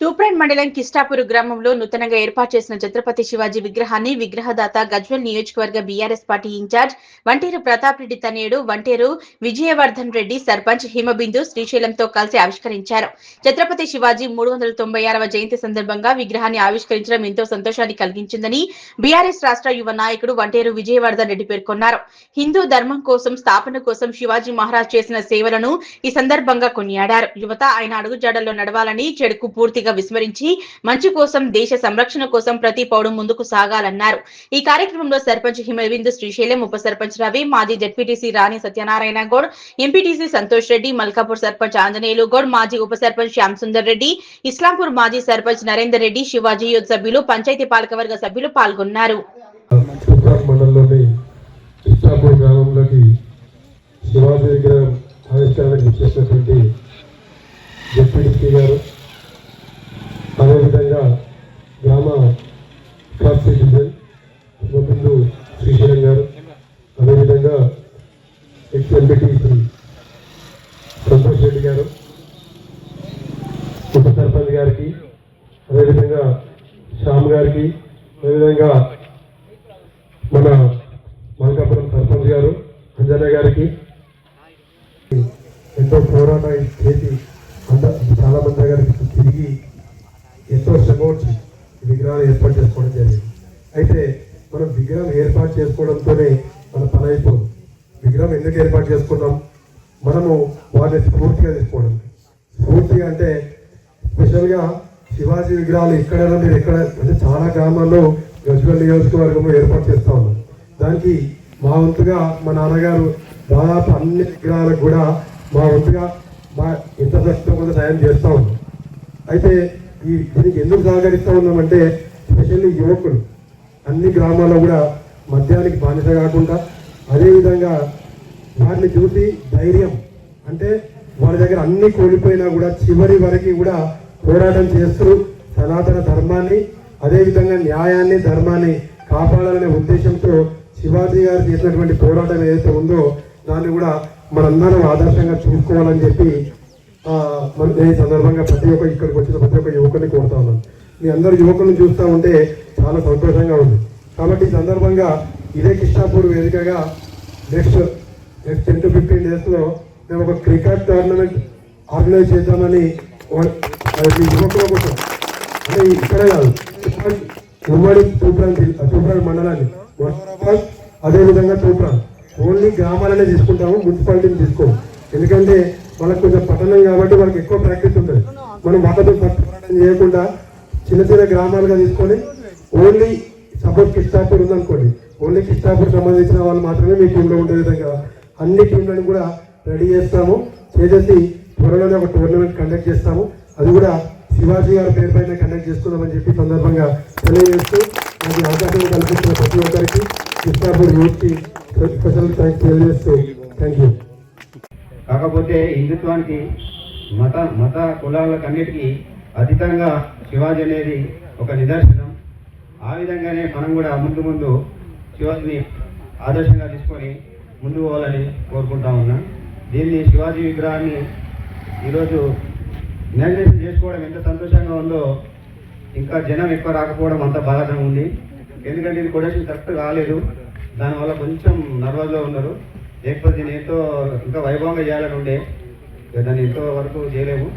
తూప్రాన్ మండలం కిస్టాపూర్ గ్రామంలో నూతనంగా ఏర్పాటు చేసిన ఛత్రపతి శివాజీ విగ్రహాన్ని విగ్రహదాత గజ్వేల్ నియోజకవర్గ బీఆర్ఎస్ పార్టీ ఇన్ఛార్జ్ వంటేరు ప్రతాప్ రెడ్డి తనయుడు వంటేరు విజయవర్ధన్ రెడ్డి సర్పంచ్ హిమబిందు శ్రీశైలంతో కలిసి ఆవిష్కరించారు. ఛత్రపతి శివాజీ 396వ జయంతి సందర్భంగా విగ్రహాన్ని ఆవిష్కరించడం ఎంతో సంతోషాన్ని కలిగించిందని బీఆర్ఎస్ రాష్ట్ర యువ నాయకుడు వంటేరు విజయవర్ధన్ రెడ్డి పేర్కొన్నారు. హిందూ ధర్మం కోసం స్థాపన కోసం శివాజీ మహారాజ్ చేసిన సేవలను ఈ సందర్భంగా కొనియాడారు. యువత ఆయన అడుగుజాడల్లో నడవాలని, చెడుకు పూర్తిగా విస్మరించి మంచి కోసం, దేశ సంరక్షణ కోసం ప్రతి పౌరుడు ముందుకు సాగాలన్నారు. ఈ కార్యక్రమంలో సర్పంచ్ హిమబిందు శ్రీశైలం, ఉప సర్పంచ్ రవి, మాజీ జెడ్పీటీసీ రాణి సత్యనారాయణ గౌడ్, ఎంపీటీసీ సంతోష్ రెడ్డి, మల్కాపూర్ సర్పంచ్ ఆంజనేయులు గౌడ్, మాజీ ఉప సర్పంచ్ శ్యామ్ సుందర్ రెడ్డి, ఇస్లాంపూర్ మాజీ సర్పంచ్ నరేందర్ రెడ్డి, శివాజీ యూత్ సభ్యులు, పంచాయతీ పాలకవర్గ సభ్యులు పాల్గొన్నారు. శివాజీ విగ్రహం ఆవిష్కరణకు చేసినటువంటి డిప్యూటీ గారు, అదేవిధంగా గ్రామ క్లబ్ సిటిజన్ హిమబిందు శ్రీశైలం గారు, అదేవిధంగా ఎంపీటీసీ సంతోష్ రెడ్డి గారు, ఉప సర్పంచ్ గారికి, అదేవిధంగా శ్యామ్ గారికి, అదేవిధంగా మన మల్కాపురం సర్పంచ్ గారు అంజన గారికి ఎంతో పోరాటం చేసి చాలా మంది దగ్గరికి తిరిగి ఎంతో శ్రమొచ్చి విగ్రహాలు ఏర్పాటు చేసుకోవడం జరిగింది. అయితే మనం విగ్రహం ఏర్పాటు చేసుకోవడంతోనే మన పని అయిపోదు. విగ్రహం ఎందుకు ఏర్పాటు చేసుకున్నాం? మనము వాటిని స్ఫూర్తిగా తీసుకోవడం. స్ఫూర్తిగా అంటే స్పెషల్గా శివాజీ విగ్రహాలు ఎక్కడైనా మీరు ఎక్కడ అంటే చాలా గ్రామాల్లో గజ్వేల్ నియోజకవర్గంలో ఏర్పాటు చేస్తూ ఉన్నాం. దానికి మా వంతుగా మా నాన్నగారు దాదాపు అన్ని విగ్రహాలకు కూడా మా వంతుగా మా ఎంత శక్తితో సాయం చేస్తూ ఉన్నాం. అయితే దీనికి ఎందుకు సహకరిస్తూ ఉన్నామంటే స్పెషల్లీ యువకులు అన్ని గ్రామాల్లో కూడా మద్యానికి బానిస కాకుండా, అదేవిధంగా వారిని చూసి ధైర్యం అంటే వాళ్ళ దగ్గర అన్ని కోల్పోయినా కూడా చివరి వరకు కూడా పోరాటం చేస్తూ సనాతన ధర్మాన్ని, అదేవిధంగా న్యాయాన్ని, ధర్మాన్ని కాపాడాలనే ఉద్దేశంతో శివాజీ గారు చేసినటువంటి పోరాటం ఏదైతే ఉందో దాన్ని కూడా మనందరం ఆదర్శంగా చూసుకోవాలని చెప్పి ఈ సందర్భంగా ప్రతి ఒక్క ఇక్కడికి వచ్చిన ప్రతి ఒక్క యువకుని కోరుతా ఉన్నాను. మీ అందరు యువకులను చూస్తూ ఉంటే చాలా సంతోషంగా ఉంది. కాబట్టి ఈ సందర్భంగా ఇదే కిష్టాపూర్ వేదికగా నెక్స్ట్ 10 to 15 డేస్లో మేము ఒక క్రికెట్ టోర్నమెంట్ ఆర్గనైజ్ చేద్దామని యువకుల కోసం, అంటే ఇక్కడే కాదు ఉమ్మడి తూప్రాన్ మండలాన్ని, అదేవిధంగా తూప్రాన్ ఓన్లీ గ్రామాలనే తీసుకుంటాము, మున్సిపాలిటీని తీసుకోము. ఎందుకంటే వాళ్ళకి కొంచెం పట్టణం కాబట్టి వాళ్ళకి ఎక్కువ ప్రాక్టీస్ ఉంటుంది. మనం వాళ్ళతో పోరాటం చేయకుండా చిన్న చిన్న గ్రామాలుగా తీసుకొని ఓన్లీ సపోజ్ కిష్టాపూర్ ఉందనుకోండి, ఓన్లీ కిష్టాపూర్ సంబంధించిన వాళ్ళు మాత్రమే మీ టీంలో ఉండే విధంగా అన్ని టీంలను కూడా రెడీ చేస్తాము. చేసేసి త్వరలోనే ఒక టోర్నమెంట్ కండక్ట్ చేస్తాము. అది కూడా శివాజీ గారి పేరు పైన కండక్ట్ చేస్తున్నామని చెప్పి సందర్భంగా తెలియజేస్తూ నాకు అవకాశం కల్పించిన ప్రతి ఒక్కరికి కిష్టాపూర్ యూత్కి స్పెషల్ థ్యాంక్స్ తెలియజేస్తూ థ్యాంక్ యూ. కాకపోతే హిందుత్వానికి మత కులాలకన్నిటికీ అతీతంగా శివాజీ అనేది ఒక నిదర్శనం. ఆ విధంగానే మనం కూడా ముందు శివాజీని ఆదర్శంగా తీసుకొని ముందుకు పోవాలని కోరుకుంటా ఉన్నా. దీన్ని శివాజీ విగ్రహాన్ని ఈరోజు ఇనాగ్రేషన్ చేసుకోవడం ఎంత సంతోషంగా ఉందో, ఇంకా జనం ఎక్కువ రాకపోవడం అంత బాధగా ఉంది. ఎందుకంటే ఇది కొటేషన్ కరెక్ట్ కాలేదు, దానివల్ల కొంచెం నర్వస్గా ఉన్నారు. లేకపోతే దీన్ని ఎంతో ఇంకా వైభవంగా చేయాలని ఉండే, దాన్ని ఎంతో వరకు చేయలేము.